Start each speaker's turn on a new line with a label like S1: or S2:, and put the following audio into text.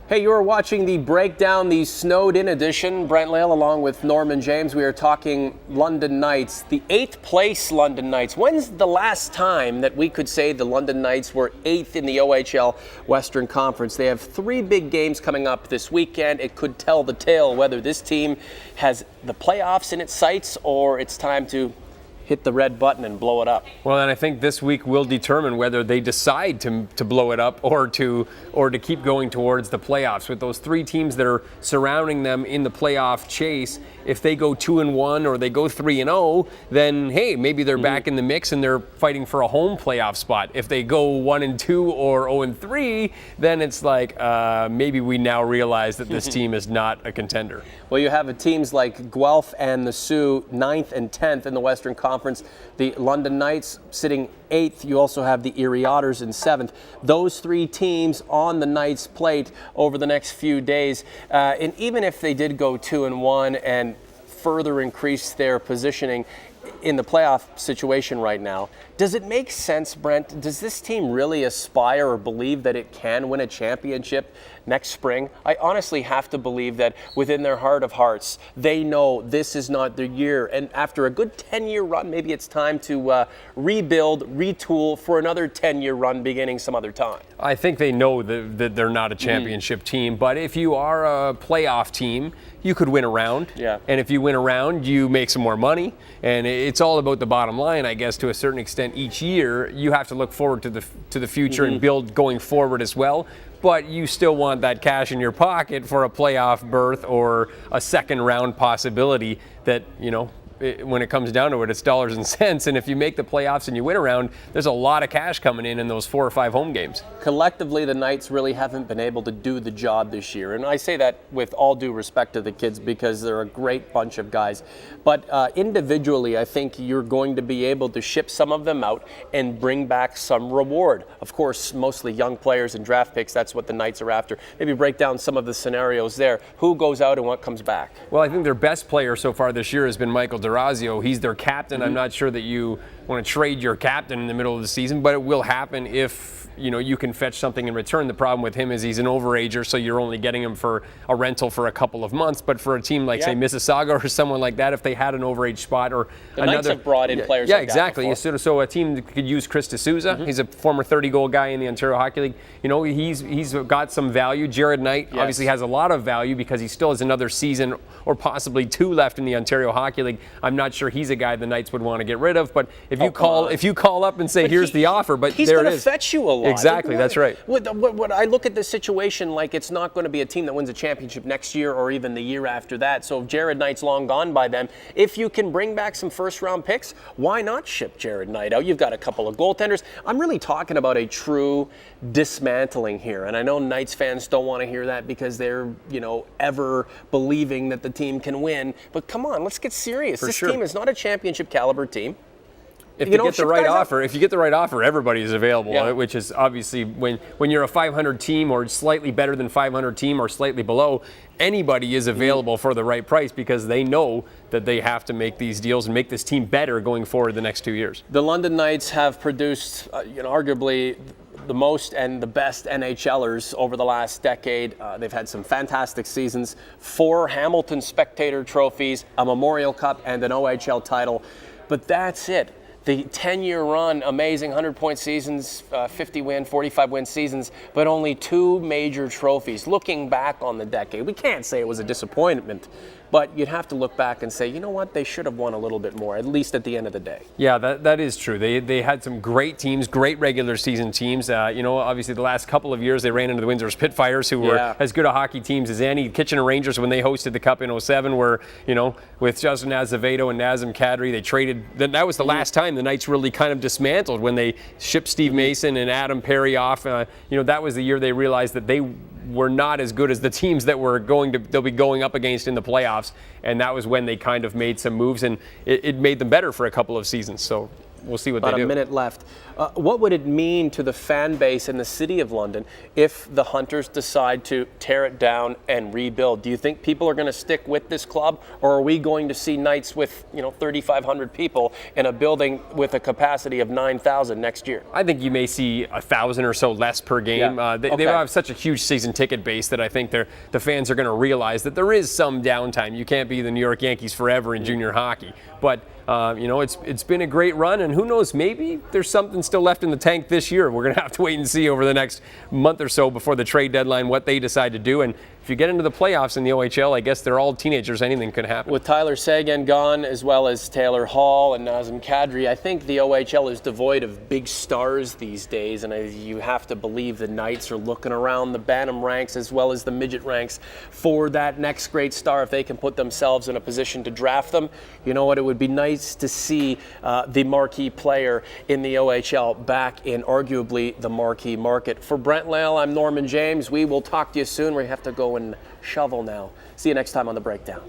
S1: Hey, you are watching the Breakdown, the snowed-in edition. Brent Lail along with Norman James. We are talking London Knights, the 8th place London Knights. When's the last time that we could say the London Knights were 8th in the OHL Western Conference? They have 3 big games coming up this weekend. It could tell the tale whether this team has the playoffs in its sights or it's time to hit the red button and blow it up.
S2: Well, and I think this week will determine whether they decide to blow it up or to keep going towards the playoffs. With those 3 teams that are surrounding them in the playoff chase, if they go 2-1 or they go 3-0, then hey, maybe they're back in the mix and they're fighting for a home playoff spot. If they go 1-2 or 0-3, then it's like maybe we now realize that this team is not a contender.
S1: Well, you have teams like Guelph and the Sioux 9th and 10th in the Western Conference. The London Knights sitting 8th. You also have the Erie Otters in 7th. Those 3 teams on the Knights' plate over the next few days. And even if they did go 2-1 and further increase their positioning in the playoff situation right now, does it make sense, Brent? Does this team really aspire or believe that it can win a championship next spring? I honestly have to believe that within their heart of hearts, they know this is not their year. And after a good 10-year run, maybe it's time to rebuild, retool for another 10-year run beginning some other time.
S2: I think they know that they're not a championship team, but if you are a playoff team, you could win a round.
S1: Yeah.
S2: And if you win a round, you make some more money. And it's all about the bottom line, I guess, to a certain extent. Each year, you have to look forward to the future and build going forward as well. But you still want that cash in your pocket for a playoff berth or a second round possibility that, you know, when it comes down to it, it's dollars and cents. And if you make the playoffs and you win a round, there's a lot of cash coming in those 4 or 5 home games.
S1: Collectively, the Knights really haven't been able to do the job this year. And I say that with all due respect to the kids because they're a great bunch of guys. But individually, I think you're going to be able to ship some of them out and bring back some reward. Of course, mostly young players and draft picks. That's what the Knights are after. Maybe break down some of the scenarios there. Who goes out and what comes back?
S2: Well, I think their best player so far this year has been Michael D'Orazio. He's their captain. I'm not sure that you want to trade your captain in the middle of the season, but it will happen if you can fetch something in return. The problem with him is he's an overager, so you're only getting him for a rental for a couple of months. But for a team like, say, Mississauga or someone like that, if they had an overage spot or
S1: the Knights have brought in players
S2: like
S1: exactly.
S2: that before. So a team could use Chris D'Souza. He's a former 30-goal guy in the Ontario Hockey League. He's got some value. Jared Knight obviously has a lot of value because he still has another season or possibly 2 left in the Ontario Hockey League. I'm not sure he's a guy the Knights would want to get rid of, but if you call up and say, here's the offer, but
S1: he's
S2: there it is.
S1: He's going to fetch you a lot.
S2: Exactly, that's right.
S1: What I look at this situation like it's not going to be a team that wins a championship next year or even the year after that. So if Jared Knight's long gone by then, if you can bring back some first-round picks, why not ship Jared Knight out? You've got a couple of goaltenders. I'm really talking about a true dismantling here. And I know Knights fans don't want to hear that because they're, ever believing that the team can win. But come on, let's get serious. This team is not a championship caliber team.
S2: If you get the right offer, everybody is available, which is obviously when you're a 500 team or slightly better than 500 team or slightly below, anybody is available for the right price because they know that they have to make these deals and make this team better going forward the next 2 years.
S1: The London Knights have produced, arguably the most and the best NHLers over the last decade. They've had some fantastic seasons, 4 Hamilton Spectator trophies, a Memorial Cup, and an OHL title. But that's it. The 10-year run, amazing 100-point seasons, 50-win, 45-win seasons, but only 2 major trophies. Looking back on the decade, we can't say it was a disappointment, but you'd have to look back and say, you know what, they should have won a little bit more, at least at the end of the day.
S2: Yeah, that is true. They had some great teams, great regular season teams. Obviously the last couple of years they ran into the Windsor Spitfires, who were as good a hockey teams as any. Kitchener Rangers, when they hosted the Cup in 2007, were, with Justin Azevedo and Nazem Kadri, they traded. That was the last time the Knights really kind of dismantled when they shipped Steve Mason and Adam Perry off. That was the year they realized that they were not as good as the teams that they'll be going up against in the playoffs, and that was when they kind of made some moves, and it made them better for a couple of seasons. So we'll see what
S1: About
S2: they do.
S1: a minute left. What would it mean to the fan base in the city of London if the Hunters decide to tear it down and rebuild? Do you think people are going to stick with this club, or are we going to see nights with 3,500 people in a building with a capacity of 9,000 next year?
S2: I think you may see 1,000 or so less per game.
S1: Yeah.
S2: They have such a huge season ticket base that I think the fans are going to realize that there is some downtime. You can't be the New York Yankees forever in junior hockey. But it's been a great run, and who knows, maybe there's something still left in the tank this year. We're going to have to wait and see over the next month or so before the trade deadline what they decide to do. And if you get into the playoffs in the OHL, I guess they're all teenagers. Anything could happen.
S1: With Tyler Seguin gone, as well as Taylor Hall and Nazem Kadri, I think the OHL is devoid of big stars these days, and you have to believe the Knights are looking around the Bantam ranks as well as the midget ranks for that next great star. If they can put themselves in a position to draft them, you know what, it would be nice to see the marquee player in the OHL back in arguably the marquee market. For Brent Lail, I'm Norman James. We will talk to you soon. We have to go and shovel now. See you next time on The Breakdown.